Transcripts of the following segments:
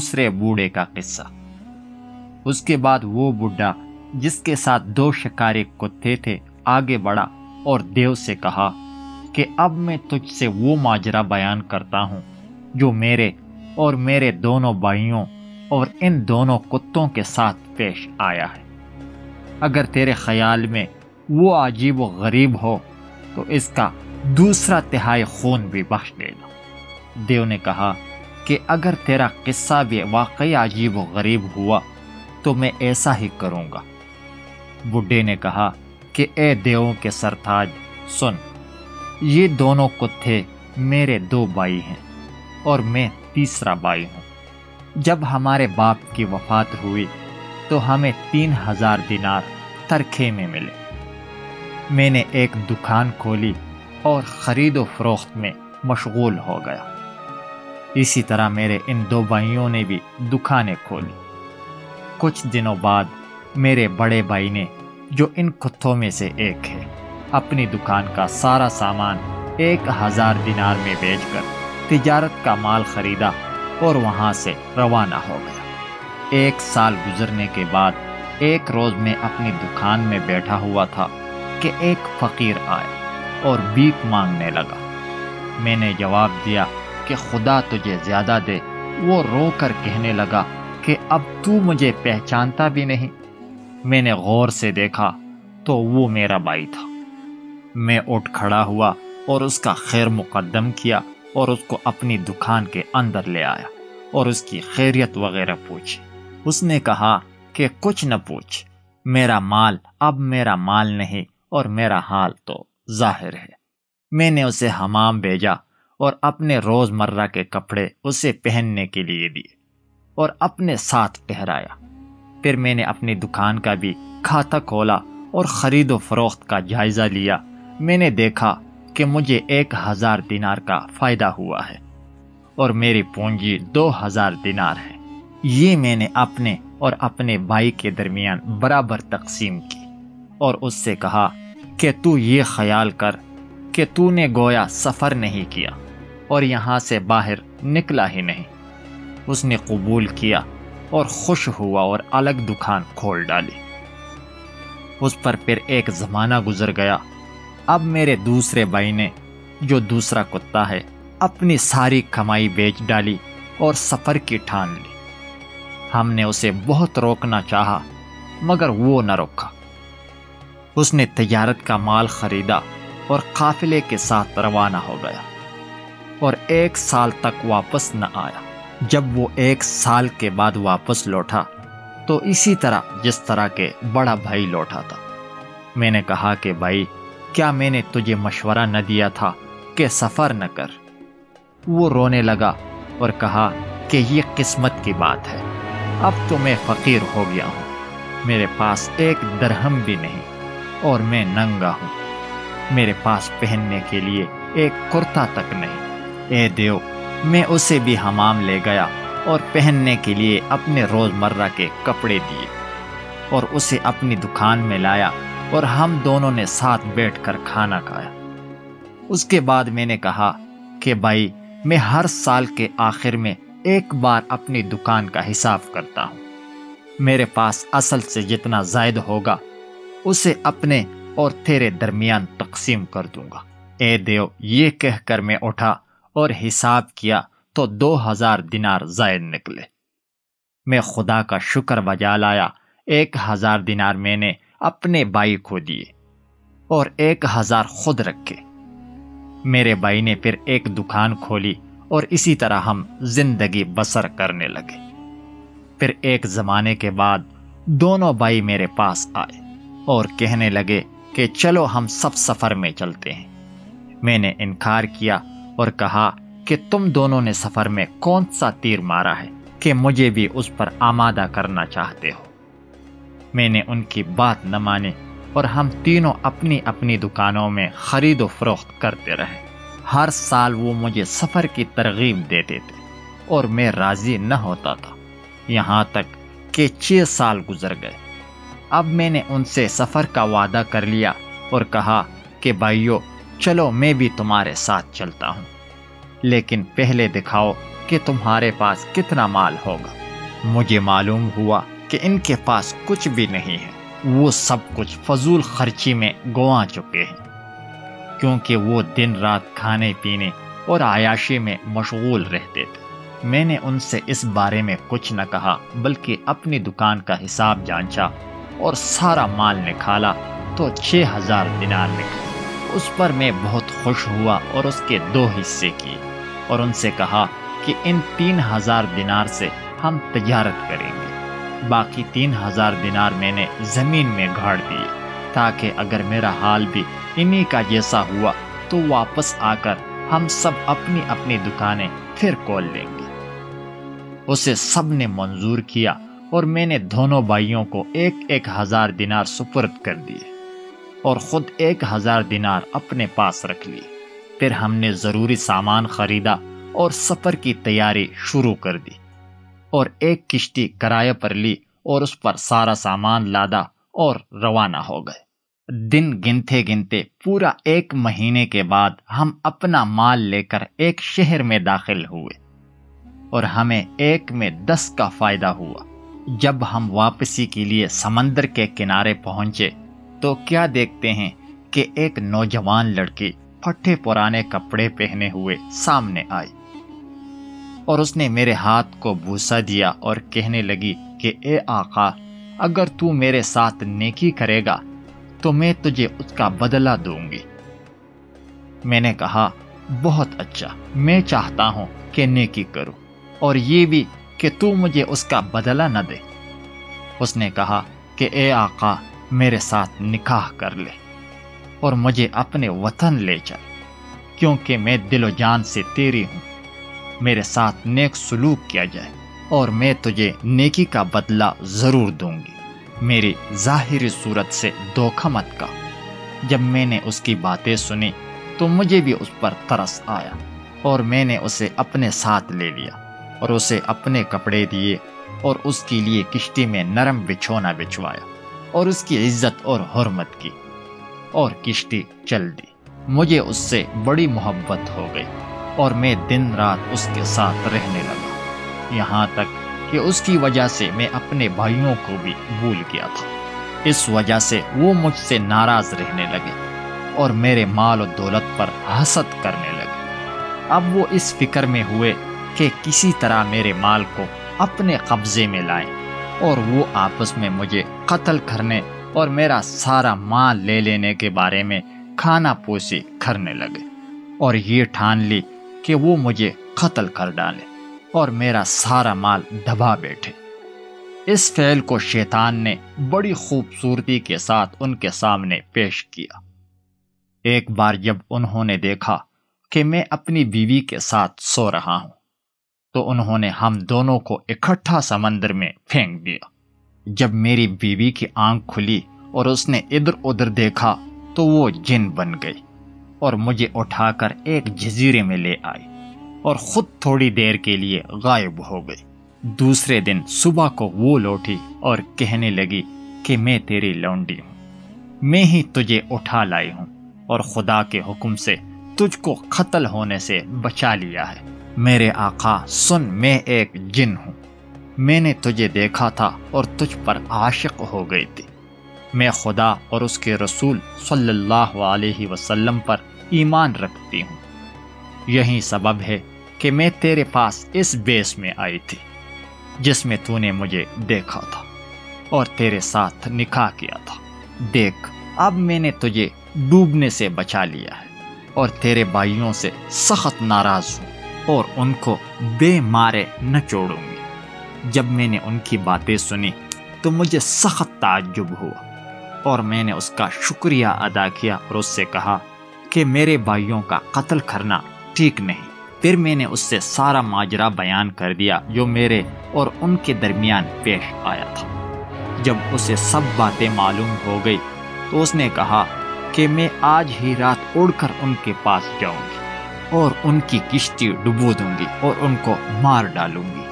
دوسرے بوڑھے کا قصہ۔ اس کے بعد وہ بڈھا جس کے ساتھ 2 شکاری کتے تھے آگے بڑھا اور دیو سے کہا کہ اب میں تجھ سے وہ ماجرا بیان کرتا ہوں جو میرے اور میرے دونوں بھائیوں اور ان دونوں کتوں کے ساتھ پیش آیا ہے۔ اگر تیرے خیال میں وہ عجیب و غریب ہو تو اس کا دوسرا تہائی خون بھی بخش دینا۔ دیو نے کہا کہ اگر تیرا قصہ بھی واقعی عجیب و غریب ہوا تو میں ایسا ہی کروں گا۔ بڈھے نے کہا کہ اے دیووں کے سرتاج سن، یہ دونوں کتے میرے 2 بھائی ہیں اور میں تیسرا بھائی ہوں۔ جب ہمارے باپ کی وفات ہوئی تو ہمیں 3000 دینار ترکھے میں ملے۔ میں نے ایک دکان کھولی اور خرید و فروخت میں مشغول ہو گیا۔ اسی طرح میرے ان 2 بھائیوں نے بھی دکانیں کھولی۔ کچھ دنوں بعد میرے بڑے بھائی نے، جو ان کتوں میں سے ایک ہے، اپنی دکان کا سارا سامان 1000 دینار میں بیچ کر تجارت کا مال خریدا اور وہاں سے روانہ ہو گیا۔ 1 سال گزرنے کے بعد ایک روز میں اپنی دکان میں بیٹھا ہوا تھا کہ ایک فقیر آیا اور بھیک مانگنے لگا۔ میں نے جواب دیا کہ خدا تجھے زیادہ دے۔ وہ رو کر کہنے لگا کہ اب تو مجھے پہچانتا بھی نہیں۔ میں نے غور سے دیکھا تو وہ میرا بھائی تھا۔ میں اٹھ کھڑا ہوا اور اس کا خیر مقدم کیا اور اس کو اپنی دکان کے اندر لے آیا اور اس کی خیریت وغیرہ پوچھی۔ اس نے کہا کہ کچھ نہ پوچھ، میرا مال اب میرا مال نہیں اور میرا حال تو ظاہر ہے۔ میں نے اسے حمام بھیجا اور اپنے روز مرہ کے کپڑے اسے پہننے کے لیے دیے اور اپنے ساتھ ٹھہرایا۔ پھر میں نے اپنی دکان کا بھی کھاتا کھولا اور خرید و فروخت کا جائزہ لیا۔ میں نے دیکھا کہ مجھے 1000 دینار کا فائدہ ہوا ہے اور میری پونجی 2000 دینار ہے۔ یہ میں نے اپنے اور اپنے بھائی کے درمیان برابر تقسیم کی اور اس سے کہا کہ تو یہ خیال کر کہ تو نے گویا سفر نہیں کیا اور یہاں سے باہر نکلا ہی نہیں۔ اس نے قبول کیا اور خوش ہوا اور الگ دکان کھول ڈالی۔ اس پر پھر ایک زمانہ گزر گیا۔ اب میرے دوسرے بھائی نے، جو دوسرا کتا ہے، اپنی ساری کمائی بیچ ڈالی اور سفر کی ٹھان لی۔ ہم نے اسے بہت روکنا چاہا مگر وہ نہ روکا۔ اس نے تجارت کا مال خریدا اور قافلے کے ساتھ روانہ ہو گیا اور 1 سال تک واپس نہ آیا۔ جب وہ 1 سال کے بعد واپس لوٹا تو اسی طرح جس طرح کے بڑا بھائی لوٹا تھا۔ میں نے کہا کہ بھائی، کیا میں نے تجھے مشورہ نہ دیا تھا کہ سفر نہ کر؟ وہ رونے لگا اور کہا کہ یہ قسمت کی بات ہے، اب تو میں فقیر ہو گیا ہوں، میرے پاس 1 درہم بھی نہیں اور میں ننگا ہوں، میرے پاس پہننے کے لیے 1 کرتا تک نہیں۔ اے دیو، میں اسے بھی حمام لے گیا اور پہننے کے لیے اپنے روز مرہ کے کپڑے دیے اور اسے اپنی دکان میں لایا اور ہم دونوں نے ساتھ بیٹھ کر کھانا کھایا۔ اس کے بعد میں نے کہا کہ بھائی، میں ہر سال کے آخر میں 1 بار اپنی دکان کا حساب کرتا ہوں، میرے پاس اصل سے جتنا زائد ہوگا اسے اپنے اور تیرے درمیان تقسیم کر دوں گا۔ اے دیو، یہ کہہ کر میں اٹھا اور حساب کیا تو 2000 دینار زائد نکلے۔ میں خدا کا شکر بجا لایا۔ 1000 دینار میں نے اپنے بھائی کو دیے اور 1000 خود رکھے۔ میرے بھائی نے پھر ایک دکان کھولی اور اسی طرح ہم زندگی بسر کرنے لگے۔ پھر ایک زمانے کے بعد دونوں بھائی میرے پاس آئے اور کہنے لگے کہ چلو ہم سب سفر میں چلتے ہیں۔ میں نے انکار کیا اور کہا کہ تم دونوں نے سفر میں کون سا تیر مارا ہے کہ مجھے بھی اس پر آمادہ کرنا چاہتے ہو؟ میں نے ان کی بات نہ مانی اور ہم تینوں اپنی اپنی دکانوں میں خرید و فروخت کرتے رہے۔ ہر سال وہ مجھے سفر کی ترغیب دیتے تھے اور میں راضی نہ ہوتا تھا، یہاں تک کہ 6 سال گزر گئے۔ اب میں نے ان سے سفر کا وعدہ کر لیا اور کہا کہ بھائیو، چلو میں بھی تمہارے ساتھ چلتا ہوں۔ لیکن پہلے دکھاؤ کہ تمہارے پاس کتنا مال ہوگا۔ مجھے معلوم ہوا کہ ان کے پاس کچھ بھی نہیں ہے، وہ سب کچھ فضول خرچی میں گنوا چکے ہیں، کیونکہ وہ دن رات کھانے پینے اور عیاشی میں مشغول رہتے تھے۔ میں نے ان سے اس بارے میں کچھ نہ کہا، بلکہ اپنی دکان کا حساب جانچا اور سارا مال نکالا تو 6000 دینار نکلے۔ اس پر میں بہت خوش ہوا اور اس کے 2 حصے کیے اور ان سے کہا کہ ان 3000 دینار سے ہم تجارت کریں گے۔ باقی 3000 دینار میں نے زمین میں گاڑ دیے، تاکہ اگر میرا حال بھی انہی کا جیسا ہوا تو واپس آ کر ہم سب اپنی اپنی دکانیں پھر کھول لیں گے۔ اسے سب نے منظور کیا اور میں نے دونوں بھائیوں کو 1000 دینار سپرد کر دیے اور خود 1000 دینار اپنے پاس رکھ لیے۔ پھر ہم نے ضروری سامان خریدا اور سفر کی تیاری شروع کر دی اور ایک کشتی کرایہ پر لی اور اس پر سارا سامان لادا اور روانہ ہو گئے۔ دن گنتے گنتے پورا 1 مہینے کے بعد ہم اپنا مال لے کر ایک شہر میں داخل ہوئے اور ہمیں 1 میں 10 کا فائدہ ہوا۔ جب ہم واپسی کے لیے سمندر کے کنارے پہنچے تو کیا دیکھتے ہیں کہ ایک نوجوان لڑکی پھٹے پرانے کپڑے پہنے ہوئے سامنے آئی اور اس نے میرے ہاتھ کو بوسہ دیا اور کہنے لگی کہ اے آقا، اگر تو میرے ساتھ نیکی کرے گا تو میں تجھے اس کا بدلہ دوں گی۔ میں نے کہا بہت اچھا، میں چاہتا ہوں کہ نیکی کروں اور یہ بھی کہ تو مجھے اس کا بدلہ نہ دے۔ اس نے کہا کہ اے آقا، میرے ساتھ نکاح کر لے اور مجھے اپنے وطن لے چل، کیونکہ میں دل و جان سے تیری ہوں۔ میرے ساتھ نیک سلوک کیا جائے اور میں تجھے نیکی کا بدلہ ضرور دوں گی۔ میری ظاہری صورت سے دھوکہ مت کا۔ جب میں نے اس کی باتیں سنی تو مجھے بھی اس پر ترس آیا اور میں نے اسے اپنے ساتھ لے لیا اور اسے اپنے کپڑے دیے اور اس کے لیے کشتی میں نرم بچھونا بچھوایا اور اس کی عزت اور حرمت کی اور کشتی چل دی۔ مجھے اس سے بڑی محبت ہو گئی اور میں دن رات اس کے ساتھ رہنے لگا، یہاں تک کہ اس کی وجہ سے میں اپنے بھائیوں کو بھی بھول گیا تھا۔ اس وجہ سے وہ مجھ سے ناراض رہنے لگے اور میرے مال و دولت پر حسد کرنے لگے۔ اب وہ اس فکر میں ہوئے کہ کسی طرح میرے مال کو اپنے قبضے میں لائیں اور وہ آپس میں مجھے قتل کرنے اور میرا سارا مال لے لینے کے بارے میں کھانا پوسی کرنے لگے اور یہ ٹھان لی کہ وہ مجھے قتل کر ڈالے اور میرا سارا مال دبا بیٹھے۔ اس فعل کو شیطان نے بڑی خوبصورتی کے ساتھ ان کے سامنے پیش کیا۔ ایک بار جب انہوں نے دیکھا کہ میں اپنی بیوی کے ساتھ سو رہا ہوں تو انہوں نے ہم دونوں کو اکٹھا سمندر میں پھینک دیا۔ جب میری بیوی کی آنکھ کھلی اور اس نے ادھر ادھر دیکھا تو وہ جن بن گئی اور مجھے اٹھا کر ایک جزیرے میں لے آئی اور خود تھوڑی دیر کے لیے غائب ہو گئی۔ دوسرے دن صبح کو وہ لوٹی اور کہنے لگی کہ میں تیری لونڈی ہوں، میں ہی تجھے اٹھا لائی ہوں اور خدا کے حکم سے تجھ کو قتل ہونے سے بچا لیا ہے۔ میرے آقا سن، میں ایک جن ہوں، میں نے تجھے دیکھا تھا اور تجھ پر عاشق ہو گئی تھی۔ میں خدا اور اس کے رسول صلی اللہ علیہ وسلم پر ایمان رکھتی ہوں، یہی سبب ہے کہ میں تیرے پاس اس بیس میں آئی تھی جس میں تو نے مجھے دیکھا تھا اور تیرے ساتھ نکاح کیا تھا۔ دیکھ، اب میں نے تجھے ڈوبنے سے بچا لیا ہے اور تیرے بھائیوں سے سخت ناراض ہوں اور ان کو بے مارے نہ چھوڑوں گی۔ جب میں نے ان کی باتیں سنی تو مجھے سخت تعجب ہوا اور میں نے اس کا شکریہ ادا کیا اور اس سے کہا کہ میرے بھائیوں کا قتل کرنا ٹھیک نہیں۔ پھر میں نے اس سے سارا ماجرا بیان کر دیا جو میرے اور ان کے درمیان پیش آیا تھا۔ جب اسے سب باتیں معلوم ہو گئی تو اس نے کہا کہ میں آج ہی رات اڑ کر ان کے پاس جاؤں گی اور ان کی کشتی ڈبو دوں گی اور ان کو مار ڈالوں گی۔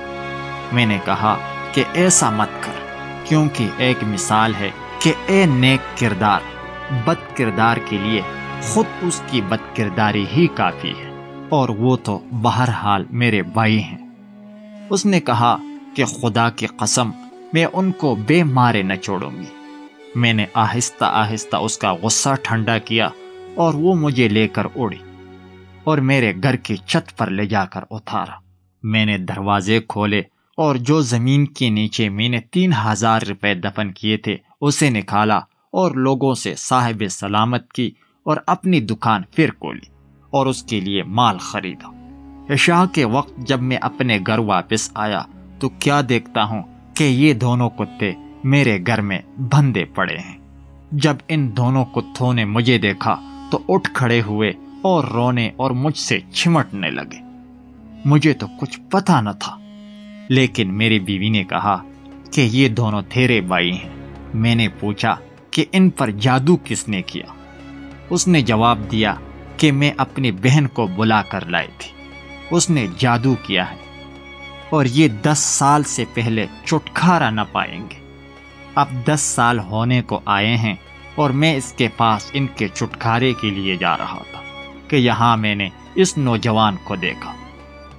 میں نے کہا کہ ایسا مت کر، کیونکہ ایک مثال ہے کہ اے نیک کردار بد کردار کے لیے خود اس کی بد کرداری ہی کافی ہے۔ اور وہ تو بہرحال میرے بھائی ہیں۔ اس نے کہا کہ خدا کی قسم میں ان کو بے مارے نہ چھوڑوں گی۔ میں نے آہستہ آہستہ اس کا غصہ ٹھنڈا کیا اور وہ مجھے لے کر اڑی اور میرے گھر کی چھت پر لے جا کر اتارا۔ میں نے دروازے کھولے اور جو زمین کے نیچے میں نے 3000 روپے دفن کیے تھے اسے نکالا اور لوگوں سے صاحب سلامت کی اور اپنی دکان پھر کھولی اور اس کے لیے مال خریدا۔ عشاء کے وقت جب میں اپنے گھر واپس آیا تو کیا دیکھتا ہوں کہ یہ دونوں کتے میرے گھر میں بندھے پڑے ہیں۔ جب ان دونوں کتوں نے مجھے دیکھا تو اٹھ کھڑے ہوئے اور رونے اور مجھ سے چمٹنے لگے۔ مجھے تو کچھ پتہ نہ تھا، لیکن میری بیوی نے کہا کہ یہ دونوں تیرے بھائی ہیں۔ میں نے پوچھا کہ ان پر جادو کس نے کیا؟ اس نے جواب دیا کہ میں اپنی بہن کو بلا کر لائی تھی، اس نے جادو کیا ہے اور یہ 10 سال سے پہلے چھٹکارا نہ پائیں گے۔ اب 10 سال ہونے کو آئے ہیں اور میں اس کے پاس ان کے چھٹکارے کے لیے جا رہا تھا کہ یہاں میں نے اس نوجوان کو دیکھا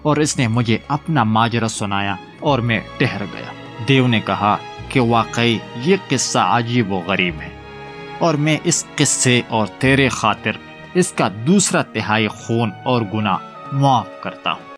اور اس نے مجھے اپنا ماجرا سنایا اور میں ٹھہر گیا۔ دیو نے کہا کہ واقعی یہ قصہ عجیب و غریب ہے اور میں اس قصے اور تیرے خاطر اس کا 2/3 خون اور گناہ معاف کرتا ہوں۔